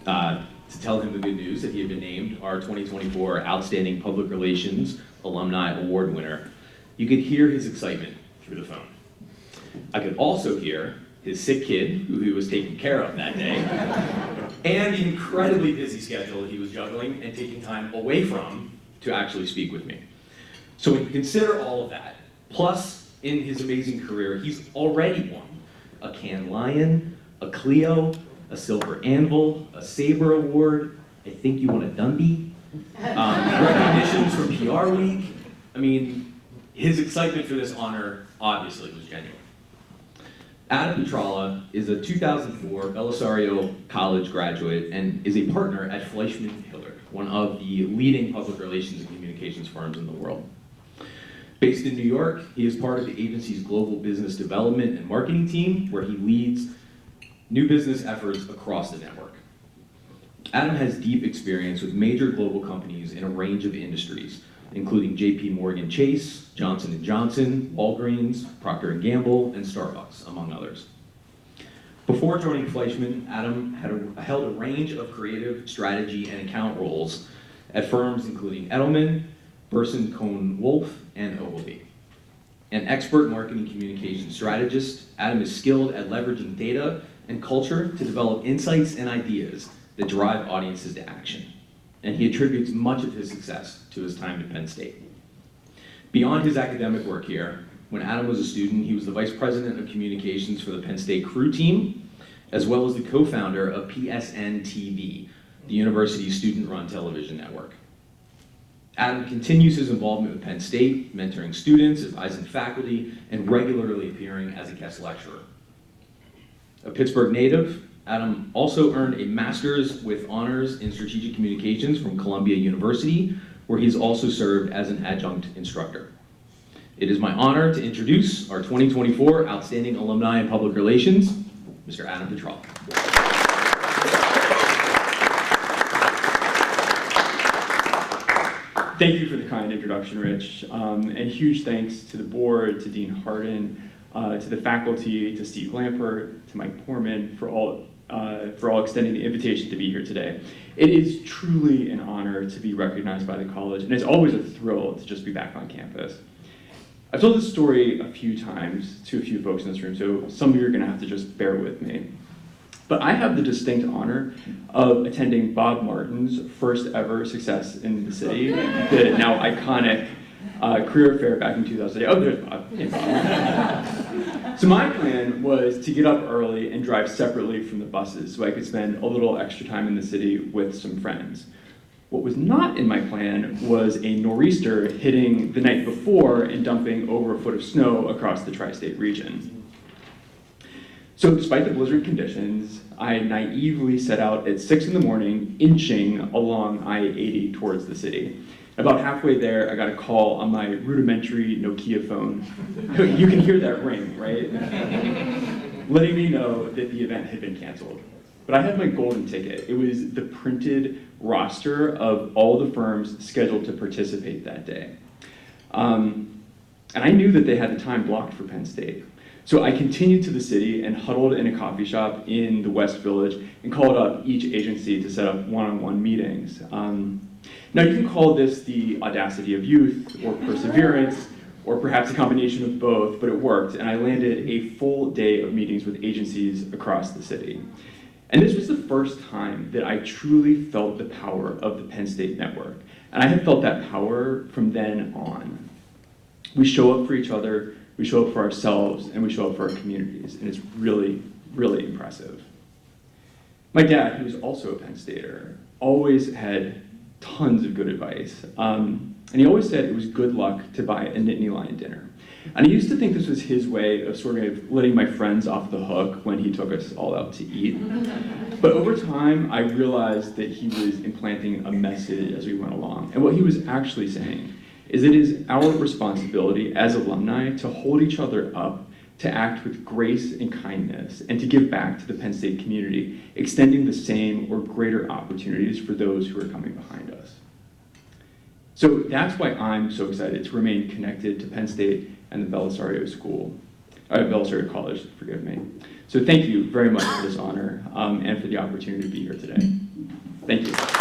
to tell him the good news that he had been named our 2024 Outstanding Public Relations Alumni Award winner. You could hear his excitement through the phone. I could also hear his sick kid, who he was taking care of that day, and the incredibly busy schedule he was juggling and taking time away from to actually speak with me. So when you consider all of that, plus in his amazing career, he's already won a Cannes Lion, a Clio, a Silver Anvil, a Sabre Award, I think you won a Dundee, recognitions from PR Week. I mean, his excitement for this honor obviously was genuine. Adam Pietrala is a 2004 Bellisario College graduate and is a partner at Fleischman Hillard, one of the leading public relations and communications firms in the world. Based in New York, he is part of the agency's global business development and marketing team, where he leads new business efforts across the network. Adam has deep experience with major global companies in a range of industries, including JP Morgan Chase, Johnson & Johnson, Walgreens, Procter & Gamble, and Starbucks, among others. Before joining Fleischman, Adam held a range of creative, strategy, and account roles at firms including Edelman, Burson Cohn Wolfe, and Ogilvy. An expert marketing communications strategist, Adam is skilled at leveraging data and culture to develop insights and ideas that drive audiences to action. And he attributes much of his success to his time at Penn State. Beyond his academic work here, when Adam was a student, he was the vice president of communications for the Penn State crew team, as well as the co-founder of PSN TV, the university's student-run television network. Adam continues his involvement with Penn State, mentoring students, advising faculty, and regularly appearing as a guest lecturer. A Pittsburgh native, Adam also earned a master's with honors in strategic communications from Columbia University, where he's also served as an adjunct instructor. It is my honor to introduce our 2024 Outstanding Alumni in Public Relations, Mr. Adam Pietrala. Thank you for the kind introduction, Rich, and huge thanks to the board, to Dean Hardin, to the faculty, to Steve Lampert, to Mike Poorman for all extending the invitation to be here today. It is truly an honor to be recognized by the college, and it's always a thrill to just be back on campus. I've told this story a few times to a few folks in this room, so some of you are going to have to just bear with me. But I have the distinct honor of attending Bob Martin's first ever Success in the City, the now iconic career fair back in 2008. Oh, there's Bob. Hey, Bob. So my plan was to get up early and drive separately from the buses so I could spend a little extra time in the city with some friends. What was not in my plan was a nor'easter hitting the night before and dumping over a foot of snow across the tri-state region. So despite the blizzard conditions, I naively set out at 6 in the morning, inching along I-80 towards the city. About halfway there, I got a call on my rudimentary Nokia phone. You can hear that ring, right? Letting me know that the event had been canceled. But I had my golden ticket. It was the printed roster of all the firms scheduled to participate that day. And I knew that they had the time blocked for Penn State. So I continued to the city and huddled in a coffee shop in the West Village and called up each agency to set up one-on-one meetings. Now you can call this the audacity of youth or perseverance or perhaps a combination of both, but it worked, and I landed a full day of meetings with agencies across the city. And this was the first time that I truly felt the power of the Penn State network. And I have felt that power from then on. We show up for each other, we show up for ourselves, and we show up for our communities, and it's really, really impressive. My dad, who was also a Penn Stater, always had tons of good advice. And he always said it was good luck to buy a Nittany Lion dinner. And I used to think this was his way of sort of letting my friends off the hook when he took us all out to eat. But over time, I realized that he was implanting a message as we went along. And what he was actually saying is it is our responsibility as alumni to hold each other up, to act with grace and kindness, and to give back to the Penn State community, extending the same or greater opportunities for those who are coming behind us. So that's why I'm so excited to remain connected to Penn State and the Bellisario College, forgive me. So thank you very much for this honor and for the opportunity to be here today. Thank you.